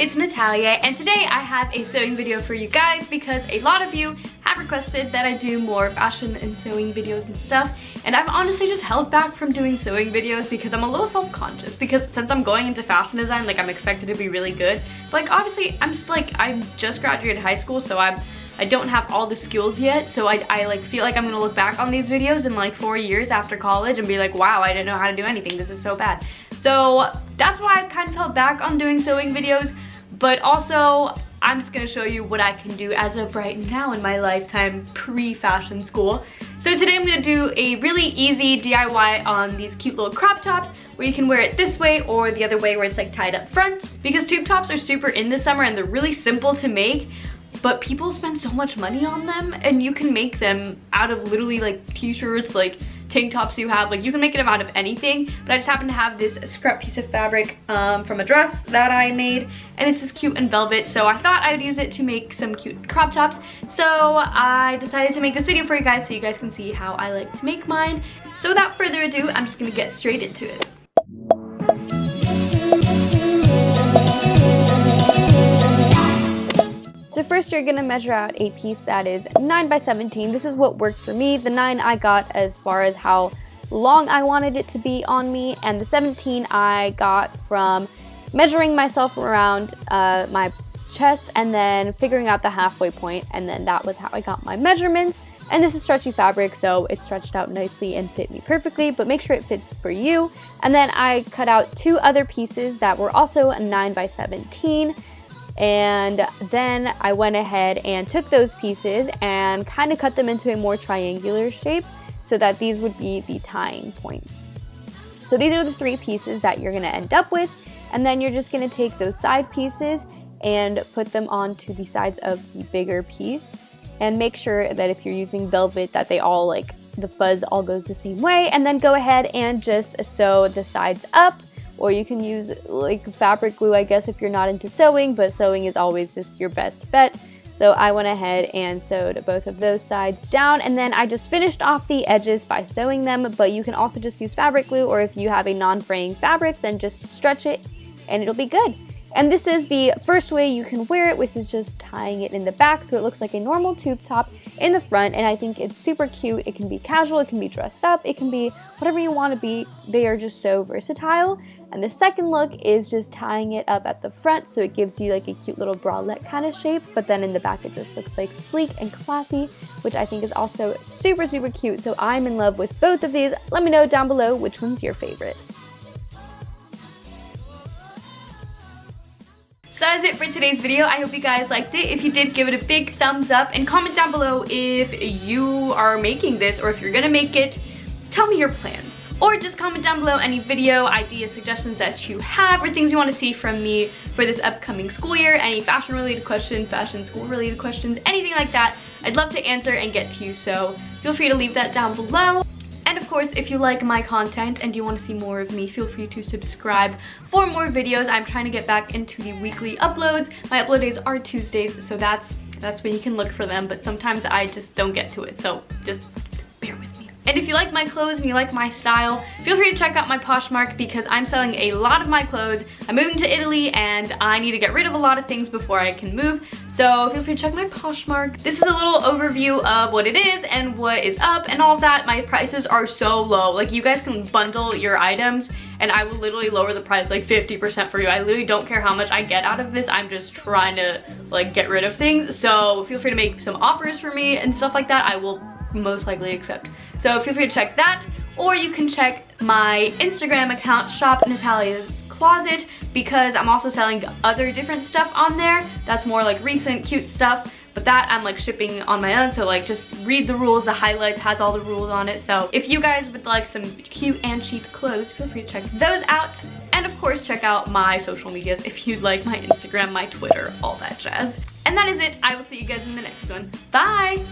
it's Natalia, and today I have a sewing video for you guys because a lot of you have requested that I do more fashion and sewing videos and stuff, and I've honestly just held back from doing sewing videos because I'm a little self-conscious, because since I'm going into fashion design, like, I'm expected to be really good, but like, obviously I just graduated high school, so I don't have all the skills yet, so I like feel like I'm gonna look back on these videos in like 4 years after college and be like, wow, I didn't know how to do anything, this is so bad. So that's why I've kind of held back on doing sewing videos, but also I'm just gonna show you what I can do as of right now in my lifetime pre-fashion school. So today I'm gonna do a really easy DIY on these cute little crop tops where you can wear it this way or the other way where it's like tied up front, because tube tops are super in this summer and they're really simple to make, but people spend so much money on them, and you can make them out of literally like t-shirts, like tank tops you have, like you can make them out of anything. But I just happen to have this scrap piece of fabric from a dress that I made, and it's just cute and velvet, so I thought I'd use it to make some cute crop tops. So I decided to make this video for you guys so you guys can see how I like to make mine. So without further ado, I'm just gonna get straight into it. So first you're gonna measure out a piece that is 9 by 17. This is what worked for me. The 9 I got as far as how long I wanted it to be on me, and the 17 I got from measuring myself around my chest and then figuring out the halfway point, and then that was how I got my measurements. And this is stretchy fabric, so it stretched out nicely and fit me perfectly, but make sure it fits for you. And then I cut out 2 other pieces that were also a 9 by 17. And then I went ahead and took those pieces and kind of cut them into a more triangular shape so that these would be the tying points. So these are the 3 pieces that you're going to end up with, and then you're just going to take those side pieces and put them onto the sides of the bigger piece, and make sure that if you're using velvet that they all, like, the fuzz all goes the same way, and then go ahead and just sew the sides up. Or you can use like fabric glue, I guess, if you're not into sewing, but sewing is always just your best bet. So I went ahead and sewed both of those sides down, and then I just finished off the edges by sewing them, but you can also just use fabric glue, or if you have a non-fraying fabric, then just stretch it and it'll be good. And this is the first way you can wear it, which is just tying it in the back so it looks like a normal tube top in the front, and I think it's super cute. It can be casual, it can be dressed up, it can be whatever you want to be. They are just so versatile. And the second look is just tying it up at the front so it gives you like a cute little bralette kind of shape, but then in the back it just looks like sleek and classy, which I think is also super, super cute. So I'm in love with both of these. Let me know down below which one's your favorite. So that is it for today's video. I hope you guys liked it. If you did, give it a big thumbs up and comment down below if you are making this or if you're gonna make it. Tell me your plans. Or just comment down below any video ideas, suggestions that you have, or things you want to see from me for this upcoming school year. Any fashion related questions, fashion school related questions, anything like that. I'd love to answer and get to you, so feel free to leave that down below. And of course, if you like my content and you want to see more of me, feel free to subscribe for more videos. I'm trying to get back into the weekly uploads. My upload days are Tuesdays, so that's when you can look for them, but sometimes I just don't get to it, so just bear with me. And if you like my clothes and you like my style, feel free to check out my Poshmark because I'm selling a lot of my clothes. I'm moving to Italy and I need to get rid of a lot of things before I can move. So feel free to check my Poshmark. This is a little overview of what it is and what is up and all of that. My prices are so low. Like, you guys can bundle your items and I will literally lower the price like 50% for you. I literally don't care how much I get out of this. I'm just trying to like get rid of things. So feel free to make some offers for me and stuff like that. I will most likely accept. So feel free to check that, or you can check my Instagram account, Shop Natalia's Closet, because I'm also selling other different stuff on there that's more like recent cute stuff, but that I'm like shipping on my own. So like, just read the rules. The highlights has all the rules on it. So if you guys would like some cute and cheap clothes, feel free to check those out. And of course, check out my social medias if you'd like, my Instagram, my Twitter, all that jazz. And that is it. I will see you guys in the next one. Bye!